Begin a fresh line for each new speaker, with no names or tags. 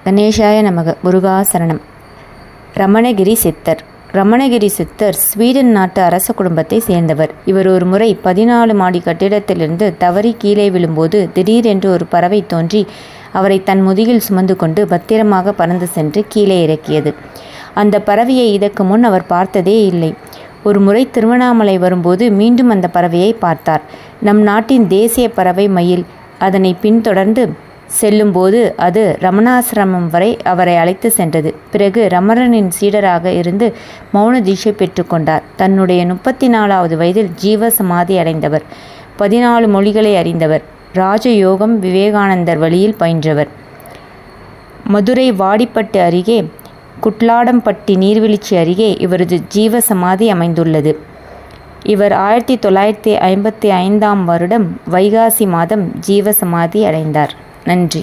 கணேசாய நமக. முருகாசரணம். ரமணகிரி சித்தர். ரமணகிரி சித்தர் ஸ்வீடன் நாட்டு அரச குடும்பத்தை சேர்ந்தவர். இவர் ஒரு முறை 14 மாடி கட்டிடத்திலிருந்து தவறி கீழே விழும்போது திடீரென்று ஒரு பறவை தோன்றி அவரை தன் முதுகில் சுமந்து கொண்டு பத்திரமாக பறந்து சென்று கீழே இறக்கியது. அந்த பறவையை இதற்கு முன் அவர் பார்த்ததே இல்லை. ஒரு முறை திருவண்ணாமலை வரும்போது மீண்டும் அந்த பறவையை பார்த்தார். நம் நாட்டின் தேசிய பறவை மயில். அதனை பின்தொடர்ந்து செல்லும்போது அது ரமணாசிரமம் வரை அவரை அழைத்து சென்றது. பிறகு ரமணனின் சீடராக இருந்து மௌன தீட்சை பெற்றுக்கொண்டார். தன்னுடைய 34வது வயதில் ஜீவ சமாதி அடைந்தவர். 14 மொழிகளை அறிந்தவர். ராஜயோகம் விவேகானந்தர் வழியில் பயின்றவர். மதுரை வாடிப்பட்டு அருகே குட்லாடம்பட்டி நீர்வீழ்ச்சி அருகே இவரது ஜீவ சமாதி அமைந்துள்ளது. இவர் 1955 வருடம் வைகாசி மாதம் ஜீவ சமாதி அடைந்தார். நன்றி.